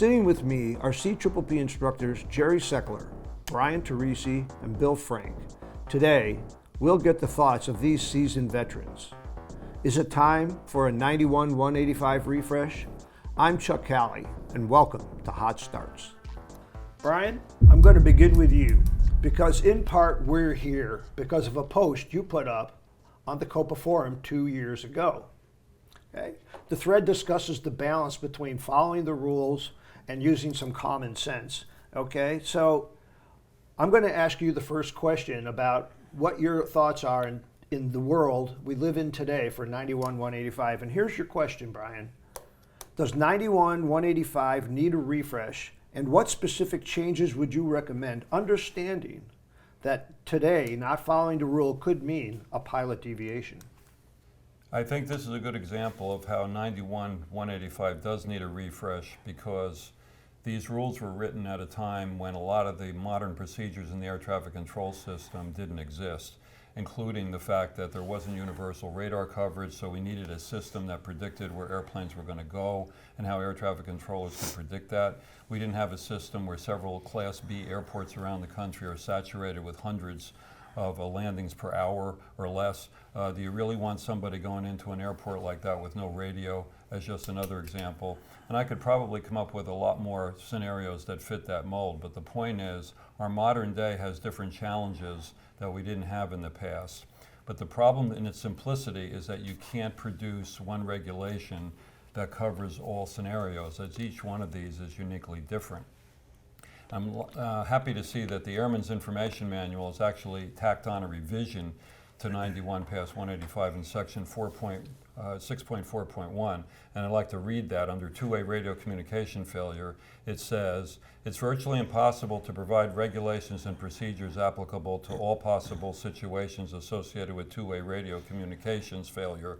Sitting with me are CPPP instructors Jerry Seckler, Brian Turrisi, and Bill Frank. Today, we'll get the thoughts of these seasoned veterans. Is it time for a 91-185 refresh? I'm Chuck Cali, and welcome to Hot Starts. Brian, I'm going to begin with you because in part we're here because of a post you put up on the COPA forum 2 years ago. Okay? The thread discusses the balance between following the rules and using some common sense. Okay, so I'm going to ask you the first question about what your thoughts are in the world we live in today for 91-185. And here's your question, Brian. Does 91-185 need a refresh? And what specific changes would you recommend, understanding that today not following the rule could mean a pilot deviation? I think this is a good example of how 91-185 does need a refresh, because these rules were written at a time when a lot of the modern procedures in the air traffic control system didn't exist, including the fact that there wasn't universal radar coverage, so we needed a system that predicted where airplanes were going to go and how air traffic controllers could predict that. We didn't have a system where several Class B airports around the country are saturated with hundreds of landings per hour or less. Do you really want somebody going into an airport like that with no radio, as just another example? And I could probably come up with a lot more scenarios that fit that mold, but the point is our modern day has different challenges that we didn't have in the past. But the problem in its simplicity is that you can't produce one regulation that covers all scenarios, as each one of these is uniquely different. I'm happy to see that the Airman's Information Manual has actually tacked on a revision to 91-185 in section 6.4.1, and I'd like to read that. Under two-way radio communication failure, it says, it's virtually impossible to provide regulations and procedures applicable to all possible situations associated with two-way radio communications failure.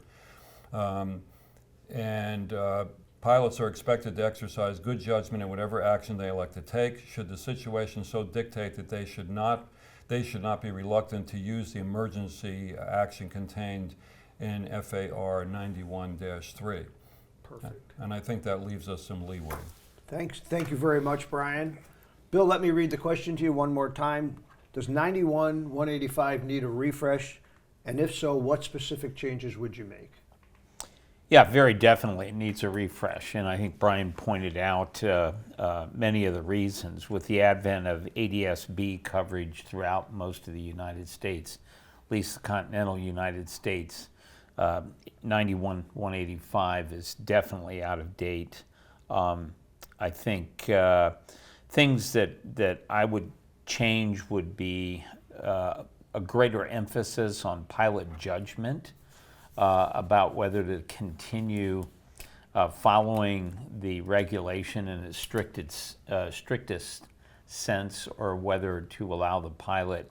Pilots are expected to exercise good judgment in whatever action they elect to take. Should the situation so dictate that they should not be reluctant to use the emergency action contained in FAR 91-3. Perfect. And I think that leaves us some leeway. Thanks. Thank you very much, Brian. Bill, let me read the question to you one more time. Does 91-185 need a refresh? And if so, what specific changes would you make? Yeah, very definitely it needs a refresh, and I think Brian pointed out many of the reasons. With the advent of ADS-B coverage throughout most of the United States, at least the continental United States, 91-185 is definitely out of date. I think things that I would change would be a greater emphasis on pilot judgment, about whether to continue following the regulation in its strictest sense, or whether to allow the pilot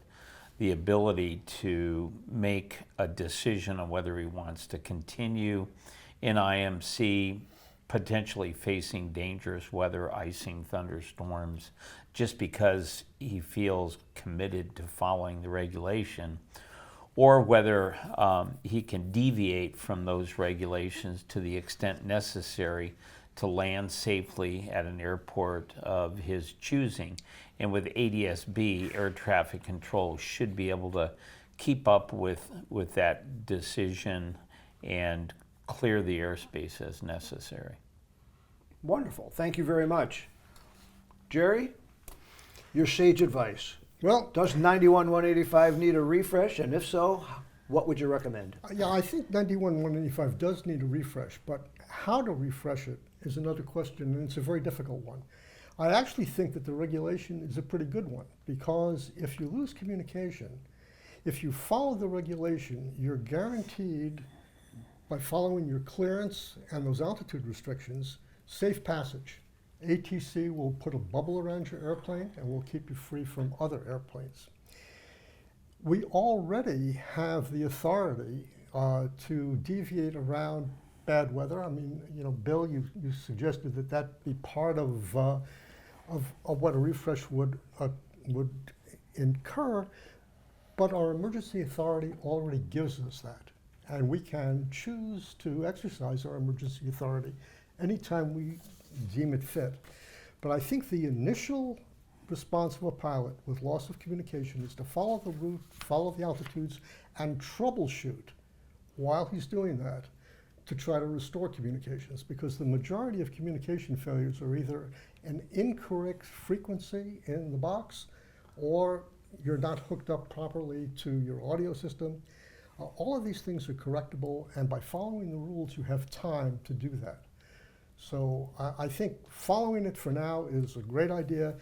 the ability to make a decision on whether he wants to continue in IMC, potentially facing dangerous weather, icing, thunderstorms, just because he feels committed to following the regulation, or whether he can deviate from those regulations to the extent necessary to land safely at an airport of his choosing. And with ADS-B, air traffic control should be able to keep up with that decision and clear the airspace as necessary. Wonderful. Thank you very much. Jerry, your sage advice. Well, Does 91-185 need a refresh? And if so, what would you recommend? yeah, I think 91-185 does need a refresh, but how to refresh it is another question, and it's a very difficult one. I actually think that the regulation is a pretty good one, because if you lose communication, if you follow the regulation, you're guaranteed, by following your clearance and those altitude restrictions, safe passage. ATC will put a bubble around your airplane and will keep you free from other airplanes. We already have the authority to deviate around bad weather. I mean, you know, Bill, you suggested that that be part of what a refresh would incur, but our emergency authority already gives us that. And we can choose to exercise our emergency authority anytime we deem it fit. But I think the initial response of a pilot with loss of communication is to follow the route, follow the altitudes, and troubleshoot while he's doing that to try to restore communications, because the majority of communication failures are either an incorrect frequency in the box or you're not hooked up properly to your audio system. All of these things are correctable, and by following the rules, you have time to do that. So I think following it for now is a great idea.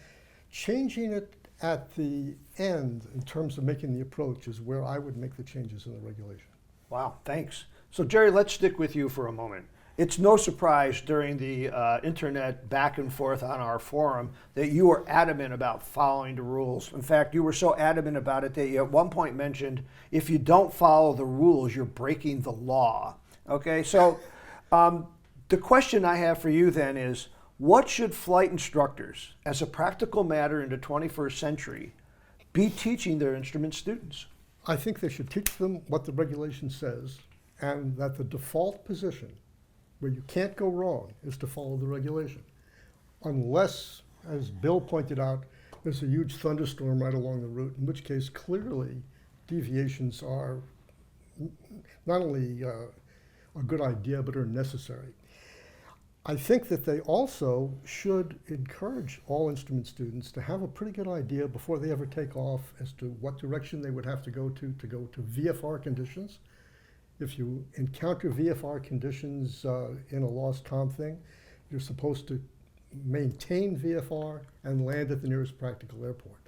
Changing it at the end in terms of making the approach is where I would make the changes in the regulation. Wow, thanks. So Jerry, let's stick with you for a moment. It's no surprise during the internet back and forth on our forum that you were adamant about following the rules. In fact, you were so adamant about it that you at one point mentioned, if you don't follow the rules, you're breaking the law. Okay, so the question I have for you then is, what should flight instructors, as a practical matter in the 21st century, be teaching their instrument students? I think they should teach them what the regulation says, and that the default position where you can't go wrong is to follow the regulation. Unless, as Bill pointed out, there's a huge thunderstorm right along the route, in which case clearly deviations are not only a good idea, but are necessary. I think that they also should encourage all instrument students to have a pretty good idea before they ever take off as to what direction they would have to go to VFR conditions. If you encounter VFR conditions in a lost comm thing, you're supposed to maintain VFR and land at the nearest practical airport.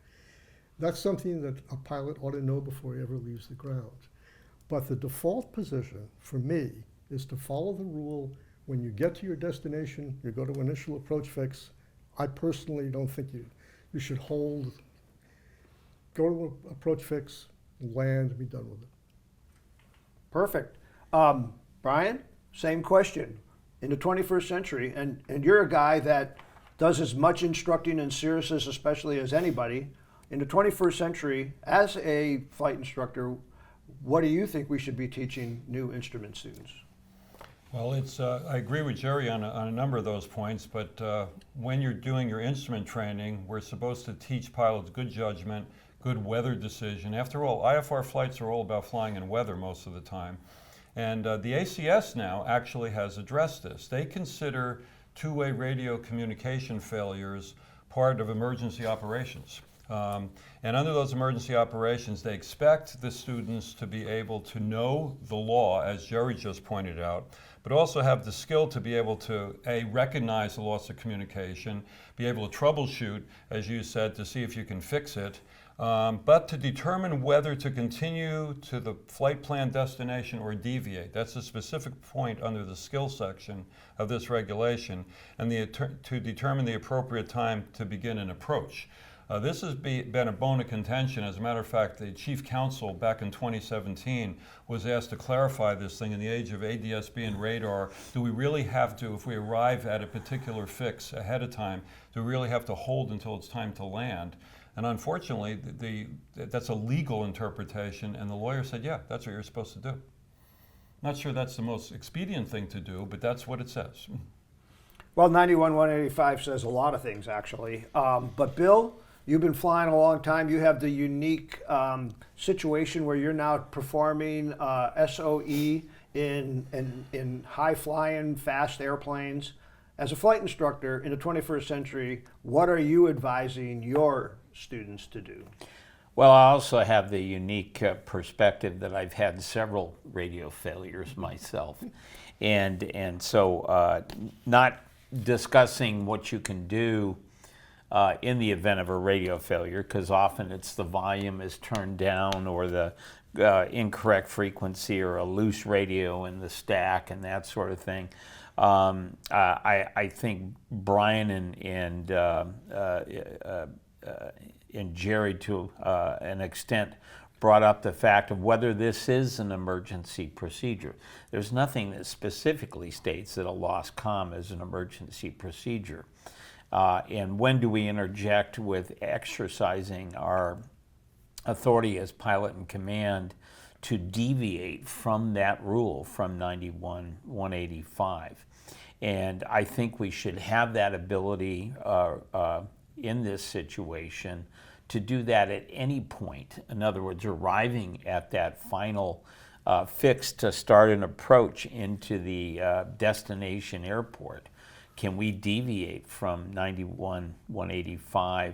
That's something that a pilot ought to know before he ever leaves the ground. But the default position for me is to follow the rule. When you get to your destination, you go to initial approach fix. I personally don't think you should hold, go to approach fix, land, and be done with it. Perfect. Brian, same question. In the 21st century, and you're a guy that does as much instructing in Cirrus especially as anybody, in the 21st century, as a flight instructor, what do you think we should be teaching new instrument students? Well, I agree with Jerry on a number of those points, but when you're doing your instrument training, we're supposed to teach pilots good judgment, good weather decision. After all, IFR flights are all about flying in weather most of the time. And the ACS now actually has addressed this. They consider two-way radio communication failures part of emergency operations. And under those emergency operations, they expect the students to be able to know the law, as Jerry just pointed out, but also have the skill to be able to, A, recognize the loss of communication, be able to troubleshoot, as you said, to see if you can fix it, but to determine whether to continue to the flight plan destination or deviate. That's a specific point under the skill section of this regulation, and to determine the appropriate time to begin an approach. This has been a bone of contention. As a matter of fact, the chief counsel back in 2017 was asked to clarify this thing in the age of ADS-B and radar. Do we really have to, if we arrive at a particular fix ahead of time, do we really have to hold until it's time to land? And unfortunately, that's a legal interpretation, and the lawyer said, yeah, that's what you're supposed to do. Not sure that's the most expedient thing to do, but that's what it says. Well, 91-185 says a lot of things, actually. But Bill, you've been flying a long time. You have the unique situation where you're now performing SOE in high-flying, fast airplanes. As a flight instructor in the 21st century, what are you advising your students to do? Well, I also have the unique perspective that I've had several radio failures myself. And so not discussing what you can do in the event of a radio failure, because often it's the volume is turned down or the incorrect frequency or a loose radio in the stack and that sort of thing. I think Brian and Jerry, to an extent, brought up the fact of whether this is an emergency procedure. There's nothing that specifically states that a lost comm is an emergency procedure. And when do we interject with exercising our authority as pilot in command to deviate from that rule from 91-185? And I think we should have that ability in this situation to do that at any point. In other words, arriving at that final fix to start an approach into the destination airport. Can we deviate from 91-185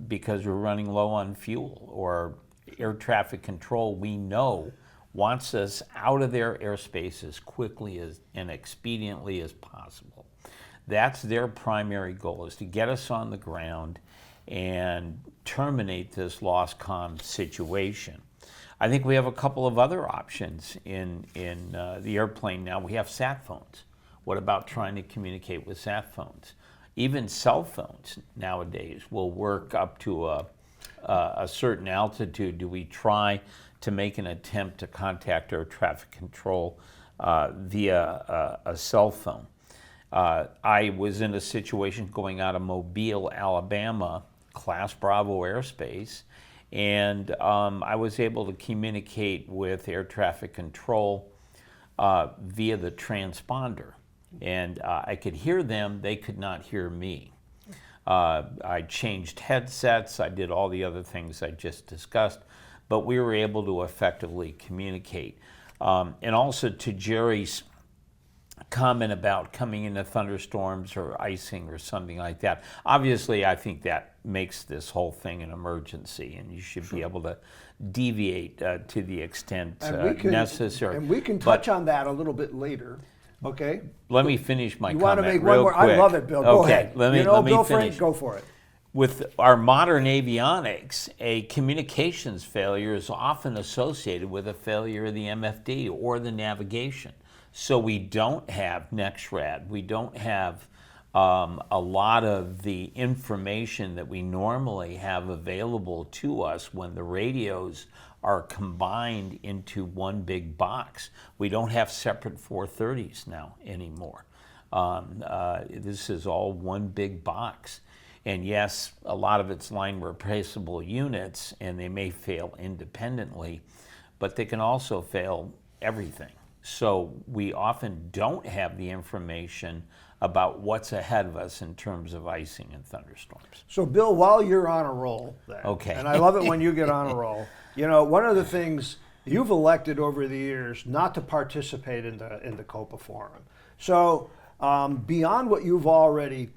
because we're running low on fuel, or air traffic control we know wants us out of their airspace as quickly and expediently as possible. That's their primary goal, is to get us on the ground and terminate this lost comm situation. I think we have a couple of other options in the airplane now. We have sat phones. What about trying to communicate with sat phones? Even cell phones nowadays will work up to a certain altitude. Do we try to make an attempt to contact air traffic control via a cell phone? I was in a situation going out of Mobile, Alabama, Class Bravo airspace, and I was able to communicate with air traffic control via the transponder. And I could hear them, they could not hear me. I changed headsets, I did all the other things I just discussed, but we were able to effectively communicate. And also to Jerry's comment about coming into thunderstorms or icing or something like that. Obviously, I think that makes this whole thing an emergency, and you should be able to deviate to the extent necessary. And we can touch on that a little bit later. Okay. Let me finish my you comment want to make real one more? quick. I love it, Bill. Go okay, ahead. let me Bill finish. Frank, go for it. With our modern avionics, a communications failure is often associated with a failure of the MFD or the navigation. So we don't have NextRad. We don't have a lot of the information that we normally have available to us when the radios are combined into one big box. We don't have separate 430s now anymore. This is all one big box. And yes, a lot of it's line replaceable units, and they may fail independently, but they can also fail everything. So we often don't have the information about what's ahead of us in terms of icing and thunderstorms. So, Bill, while you're on a roll, then, okay, and I love it when you get on a roll. You know, one of the things you've elected over the years not to participate in the COPA forum. So, beyond what you've already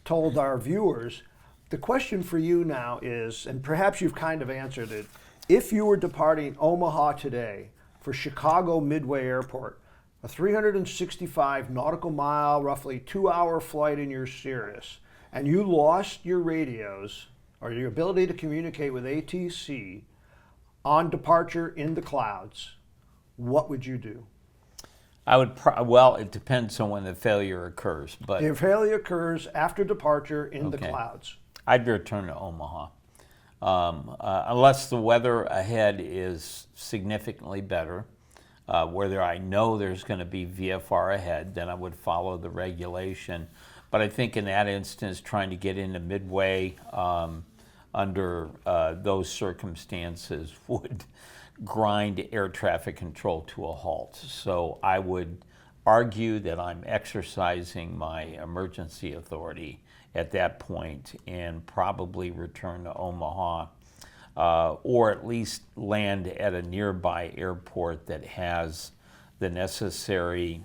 told our viewers, the question for you now is, and perhaps you've kind of answered it, if you were departing Omaha today for Chicago Midway Airport, a 365 nautical mile, roughly 2-hour flight in your Cirrus, and you lost your radios or your ability to communicate with ATC on departure in the clouds, what would you do? I would, well, it depends on when the failure occurs, but the failure occurs after departure in the clouds. I'd return to Omaha. Unless the weather ahead is significantly better, whether I know there's going to be VFR ahead, then I would follow the regulation. But I think in that instance, trying to get into Midway under those circumstances would grind air traffic control to a halt. So I would argue that I'm exercising my emergency authority at that point and probably return to Omaha, or at least land at a nearby airport that has the necessary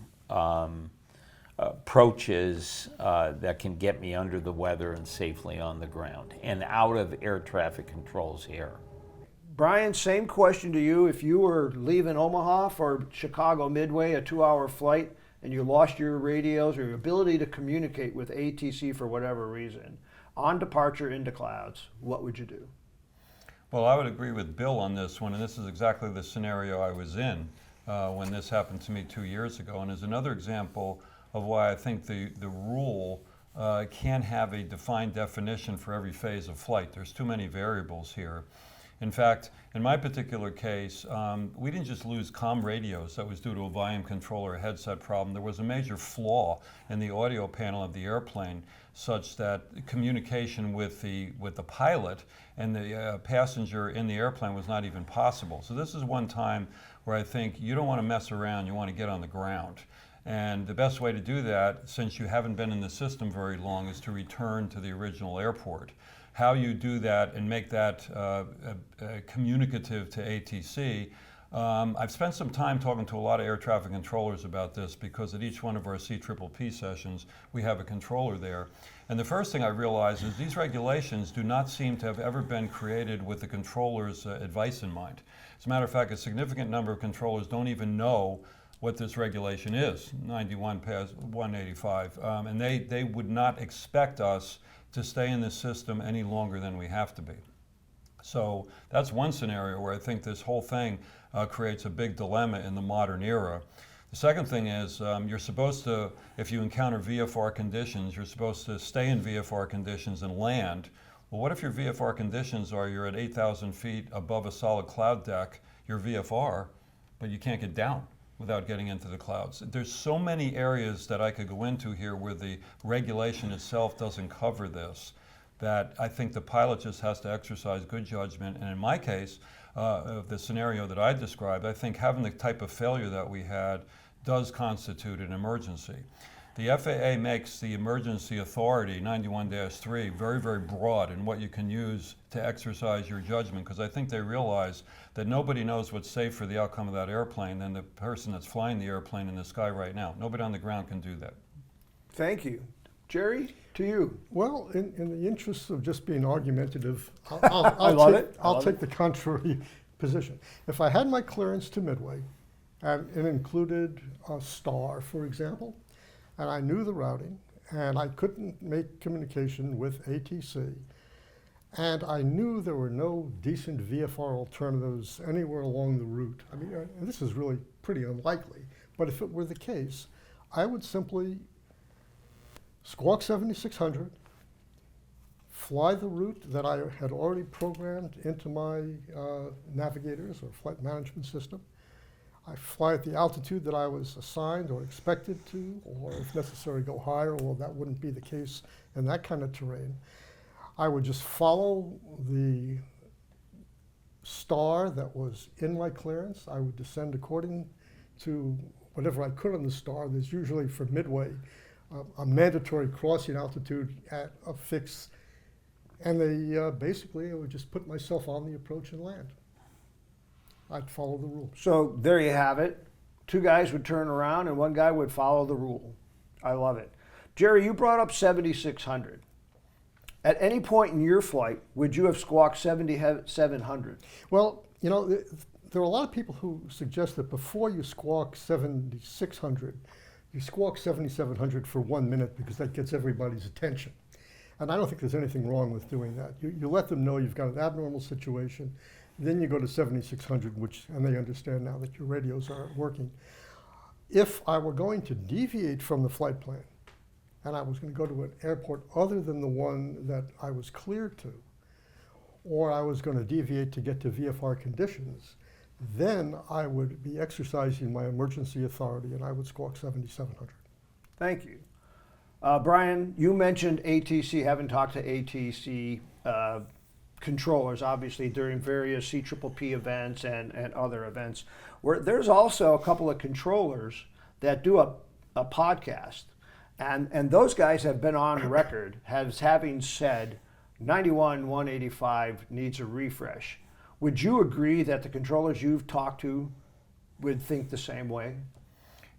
approaches that can get me under the weather and safely on the ground and out of air traffic control's hair. Brian, same question to you. If you were leaving Omaha for Chicago Midway, a 2-hour flight, and you lost your radios or your ability to communicate with ATC for whatever reason, on departure into clouds, what would you do? Well, I would agree with Bill on this one, and this is exactly the scenario I was in when this happened to me 2 years ago, and is another example of why I think the rule can't have a defined definition for every phase of flight. There's too many variables here. In fact, in my particular case, we didn't just lose comm radios that was due to a volume controller or headset problem. There was a major flaw in the audio panel of the airplane such that communication with the pilot and the passenger in the airplane was not even possible. So this is one time where I think you don't want to mess around, you want to get on the ground. And the best way to do that, since you haven't been in the system very long, is to return to the original airport. How you do that and make that communicative to ATC, I've spent some time talking to a lot of air traffic controllers about this, because at each one of our CPPP sessions, we have a controller there. And the first thing I realized is these regulations do not seem to have ever been created with the controller's advice in mind. As a matter of fact, a significant number of controllers don't even know what this regulation is, 91/185, and they would not expect us to stay in this system any longer than we have to be. So that's one scenario where I think this whole thing creates a big dilemma in the modern era. The second thing is you're supposed to, if you encounter VFR conditions, you're supposed to stay in VFR conditions and land. Well, what if your VFR conditions are you're at 8,000 feet above a solid cloud deck, you're VFR, but you can't get down without getting into the clouds? There's so many areas that I could go into here where the regulation itself doesn't cover this, that I think the pilot just has to exercise good judgment. And in my case, of the scenario that I described, I think having the type of failure that we had does constitute an emergency. The FAA makes the emergency authority, 91-3, very, very broad in what you can use to exercise your judgment, because I think they realize that nobody knows what's safe for the outcome of that airplane than the person that's flying the airplane in the sky right now. Nobody on the ground can do that. Thank you. Jerry, to you. Well, in the interest of just being argumentative, I'll take the contrary position. If I had my clearance to Midway, and it included a star, for example, and I knew the routing, and I couldn't make communication with ATC, and I knew there were no decent VFR alternatives anywhere along the route. I mean, this is really pretty unlikely, but if it were the case, I would simply squawk 7600, fly the route that I had already programmed into my navigators or flight management system. I fly at the altitude that I was assigned or expected to, or if necessary go higher, although that wouldn't be the case in that kind of terrain. I would just follow the star that was in my clearance. I would descend according to whatever I could on the star. There's usually, for Midway, a mandatory crossing altitude at a fix, and basically I would just put myself on the approach and land. I'd follow the rule. So there you have it. Two guys would turn around and one guy would follow the rule. I love it. Jerry, you brought up 7600. At any point in your flight, would you have squawked 7700? Well, you know, there are a lot of people who suggest that before you squawk 7600, you squawk 7700 for 1 minute, because that gets everybody's attention. And I don't think there's anything wrong with doing that. You let them know you've got an abnormal situation. Then you go to 7600, and they understand now that your radios aren't working. If I were going to deviate from the flight plan, and I was going to go to an airport other than the one that I was cleared to, or I was going to deviate to get to VFR conditions, then I would be exercising my emergency authority, and I would squawk 7700. Thank you. Brian, you mentioned ATC, having talked to ATC controllers, obviously, during various CPPP events and other events, where there's also a couple of controllers that do a podcast. And those guys have been on record as having said 91-185 needs a refresh. Would you agree that the controllers you've talked to would think the same way?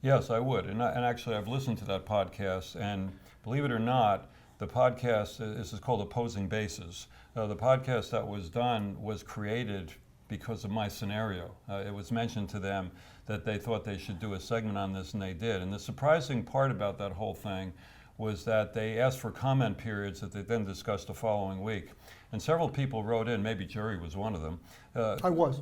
Yes, I would. And actually, I've listened to that podcast, and believe it or not, the podcast, this is called Opposing Bases. The podcast that was done was created because of my scenario. It was mentioned to them that they thought they should do a segment on this, and they did. And the surprising part about that whole thing was that they asked for comment periods that they then discussed the following week. And several people wrote in, maybe Jerry was one of them. I was.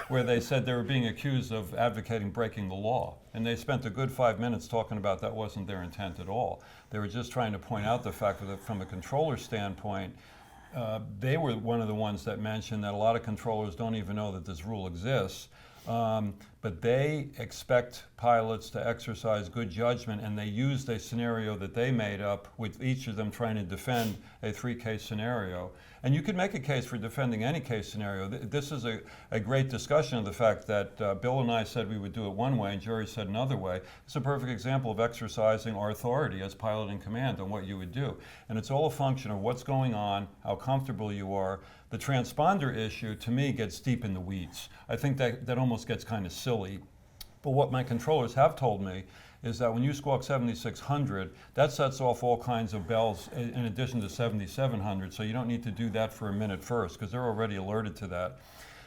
Where they said they were being accused of advocating breaking the law. And they spent a good 5 minutes talking about that wasn't their intent at all. They were just trying to point out the fact that from a controller standpoint, they were one of the ones that mentioned that a lot of controllers don't even know that this rule exists. but they expect pilots to exercise good judgment, and they used a scenario that they made up with each of them trying to defend a three-case scenario. And you could make a case for defending any case scenario. This is a great discussion of the fact that Bill and I said we would do it one way and Jerry said another way. It's a perfect example of exercising our authority as pilot in command on what you would do. And it's all a function of what's going on, how comfortable you are. The transponder issue, to me, gets deep in the weeds. I think that almost gets kind of silly. But what my controllers have told me is that when you squawk 7600, that sets off all kinds of bells in addition to 7700, so you don't need to do that for a minute first, because they're already alerted to that.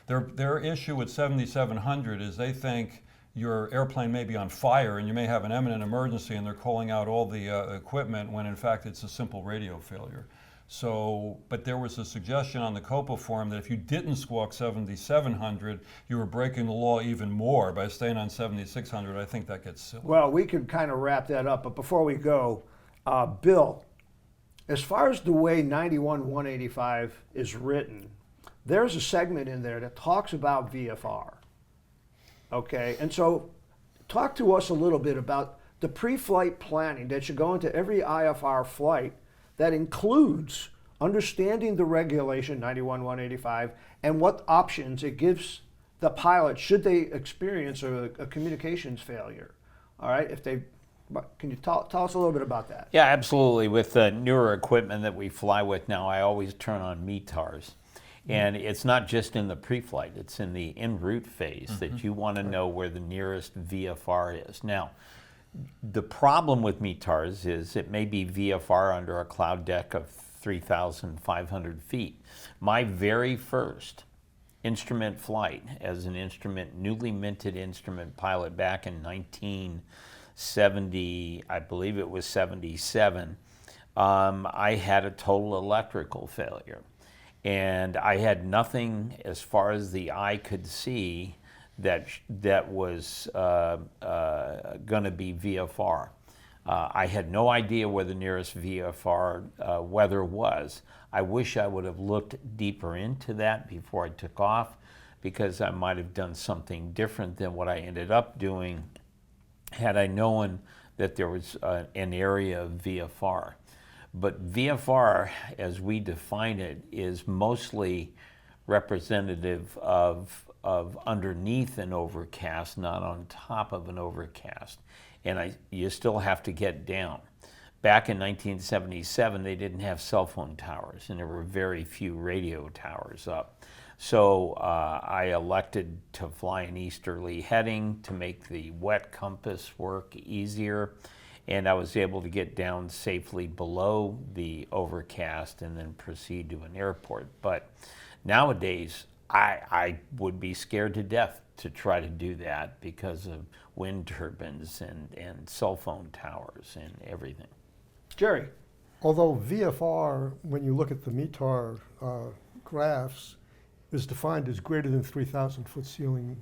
Their issue with 7700 is they think your airplane may be on fire and you may have an imminent emergency and they're calling out all the equipment when in fact it's a simple radio failure. So, but there was a suggestion on the COPA forum that if you didn't squawk 7700, you were breaking the law even more by staying on 7600. I think that gets silly. Well, we could kind of wrap that up, but before we go, Bill, as far as the way 91-185 is written, there's a segment in there that talks about VFR. Okay, and so talk to us a little bit about the pre-flight planning that should go into every IFR flight that includes understanding the regulation 91-185 and what options it gives the pilot should they experience a communications failure. All right, can you tell us a little bit about that? Yeah, absolutely. With the newer equipment that we fly with now, I always turn on METARs. And it's not just in the pre-flight, it's in the en route phase that you want to know where the nearest VFR is. Now, the problem with METARs is it may be VFR under a cloud deck of 3,500 feet. My very first instrument flight as an newly minted instrument pilot back in 1970, I believe it was 77, I had a total electrical failure. And I had nothing as far as the eye could see that was going to be VFR. I had no idea where the nearest VFR weather was. I wish I would have looked deeper into that before I took off, because I might have done something different than what I ended up doing had I known that there was an area of VFR. But VFR, as we define it, is mostly representative of underneath an overcast, not on top of an overcast. And you still have to get down. Back in 1977, they didn't have cell phone towers, and there were very few radio towers up. So I elected to fly an easterly heading to make the wet compass work easier. And I was able to get down safely below the overcast and then proceed to an airport. But nowadays, I would be scared to death to try to do that because of wind turbines and cell phone towers and everything. Jerry. Although VFR, when you look at the METAR graphs, is defined as greater than 3,000 foot ceiling,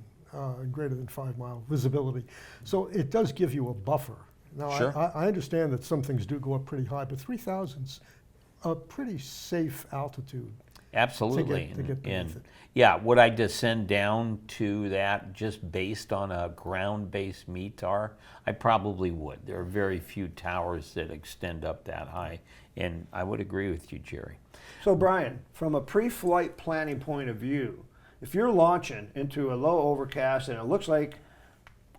greater than 5 mile visibility. So it does give you a buffer. Now, sure. I understand that some things do go up pretty high, but 3,000's a pretty safe altitude. Absolutely. To get beneath it. Yeah, would I descend down to that just based on a ground-based METAR? I probably would. There are very few towers that extend up that high, and I would agree with you, Jerry. So Brian, from a pre-flight planning point of view, if you're launching into a low overcast and it looks like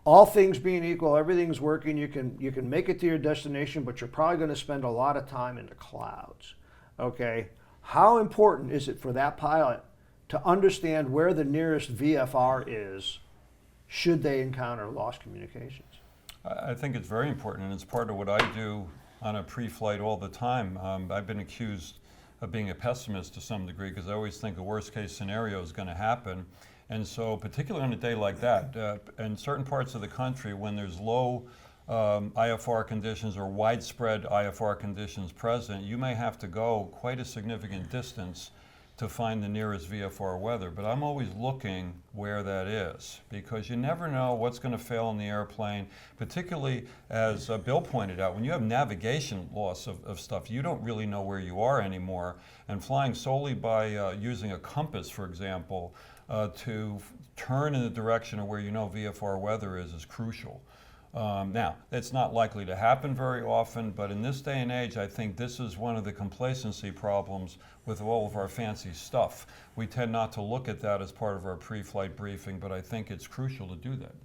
all things being equal, everything's working, you can make it to your destination, but you're probably going to spend a lot of time in the clouds. Okay, how important is it for that pilot to understand where the nearest VFR is should they encounter lost communications? I think it's very important, and it's part of what I do on a pre-flight all the time. I've been accused of being a pessimist to some degree because I always think the worst case scenario is going to happen. And so particularly on a day like that, in certain parts of the country when there's low IFR conditions or widespread IFR conditions present, you may have to go quite a significant distance to find the nearest VFR weather. But I'm always looking where that is because you never know what's going to fail in the airplane, particularly as Bill pointed out, when you have navigation loss of stuff, you don't really know where you are anymore. And flying solely by using a compass, for example, to turn in the direction of where you know VFR weather is crucial. Now, it's not likely to happen very often, but in this day and age, I think this is one of the complacency problems with all of our fancy stuff. We tend not to look at that as part of our pre-flight briefing, but I think it's crucial to do that.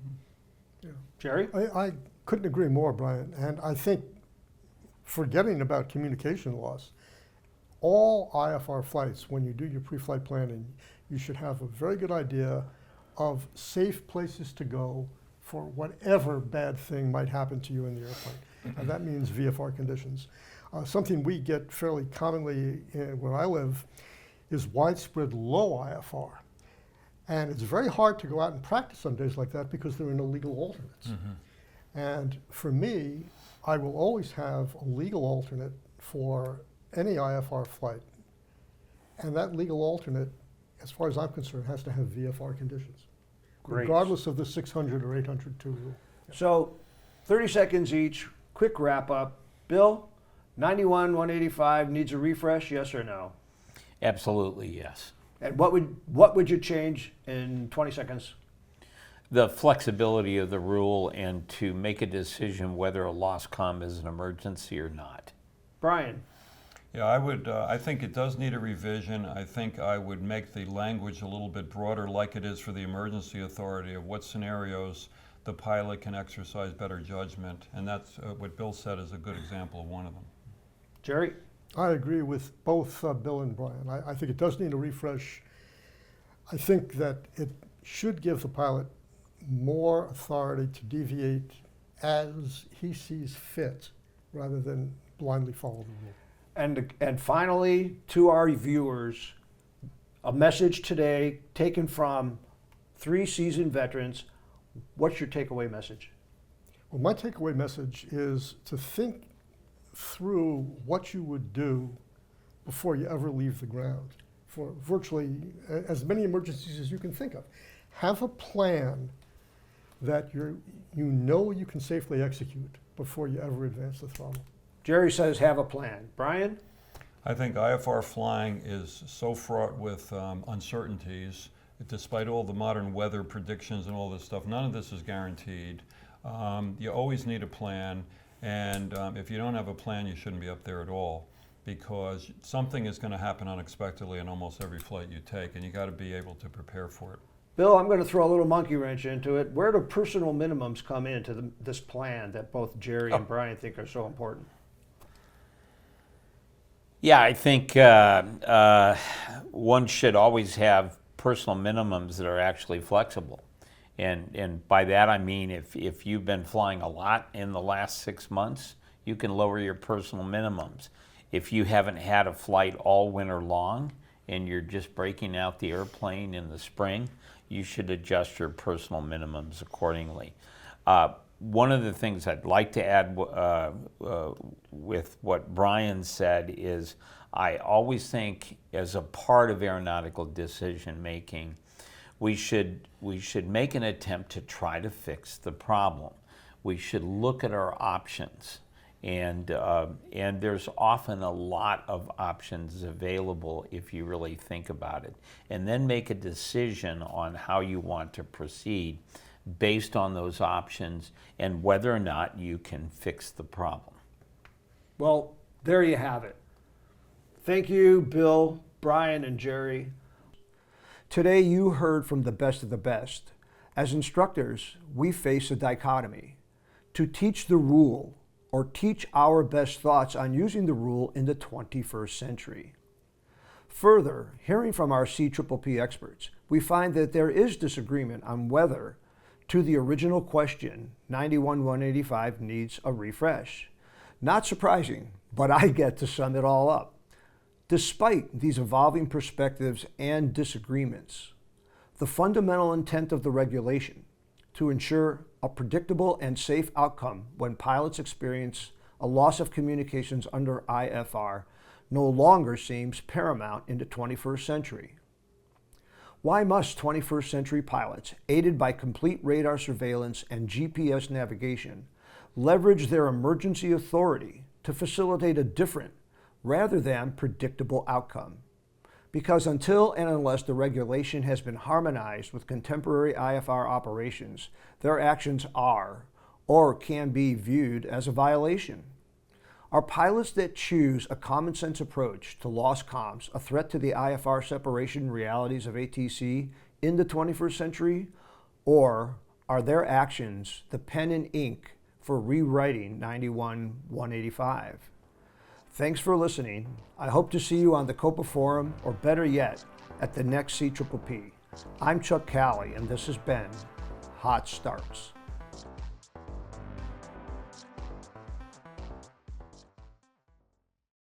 Yeah. Jerry? I couldn't agree more, Brian. And I think, forgetting about communication loss, all IFR flights, when you do your pre-flight planning, you should have a very good idea of safe places to go for whatever bad thing might happen to you in the airplane. And that means VFR conditions. Something we get fairly commonly where I live is widespread low IFR. And it's very hard to go out and practice on days like that because there are no legal alternates. And for me, I will always have a legal alternate for any IFR flight. And that legal alternate, as far as I'm concerned, has to have VFR conditions, regardless of the 600 or 802 rule. So 30 seconds each, quick wrap up. Bill, 91-185 needs a refresh, yes or no? Absolutely, yes. And what would you change in 20 seconds? The flexibility of the rule and to make a decision whether a lost comm is an emergency or not. Brian? Yeah, I think it does need a revision. I think I would make the language a little bit broader, like it is for the emergency authority, of what scenarios the pilot can exercise better judgment. And that's what Bill said is a good example of one of them. Jerry? I agree with both Bill and Brian. I think it does need a refresh. I think that it should give the pilot more authority to deviate as he sees fit rather than blindly follow the rule. And finally, to our viewers, a message today taken from 3 seasoned veterans. What's your takeaway message? Well, my takeaway message is to think through what you would do before you ever leave the ground for virtually as many emergencies as you can think of. Have a plan that you know you can safely execute before you ever advance the throttle. Jerry says have a plan. Brian? I think IFR flying is so fraught with uncertainties. Despite all the modern weather predictions and all this stuff, none of this is guaranteed. You always need a plan, and if you don't have a plan, you shouldn't be up there at all, because something is going to happen unexpectedly in almost every flight you take, and you got to be able to prepare for it. Bill, I'm going to throw a little monkey wrench into it. Where do personal minimums come into this plan that both Jerry and Brian think are so important? Yeah, I think one should always have personal minimums that are actually flexible. And by that I mean if you've been flying a lot in the last 6 months, you can lower your personal minimums. If you haven't had a flight all winter long and you're just breaking out the airplane in the spring, you should adjust your personal minimums accordingly. One of the things I'd like to add with what Brian said is I always think as a part of aeronautical decision making, we should make an attempt to try to fix the problem. We should look at our options, and there's often a lot of options available if you really think about it, and then make a decision on how you want to proceed based on those options and whether or not you can fix the problem. Well, there you have it. Thank you, Bill, Brian, and Jerry. Today you heard from the best of the best. As instructors, we face a dichotomy: to teach the rule or teach our best thoughts on using the rule in the 21st century. Further, hearing from our CPPP experts, we find that there is disagreement on whether, to the original question, 91-185 needs a refresh. Not surprising, but I get to sum it all up. Despite these evolving perspectives and disagreements, the fundamental intent of the regulation, to ensure a predictable and safe outcome when pilots experience a loss of communications under IFR, no longer seems paramount in the 21st century. Why must 21st century pilots, aided by complete radar surveillance and GPS navigation, leverage their emergency authority to facilitate a different, rather than predictable outcome? Because until and unless the regulation has been harmonized with contemporary IFR operations, their actions are or can be viewed as a violation. Are pilots that choose a common sense approach to lost comms a threat to the IFR separation realities of ATC in the 21st century? Or are their actions the pen and ink for rewriting 91-185? Thanks for listening. I hope to see you on the COPA forum, or better yet, at the next CPPP. I'm Chuck Cali, and this has been Hot Starts.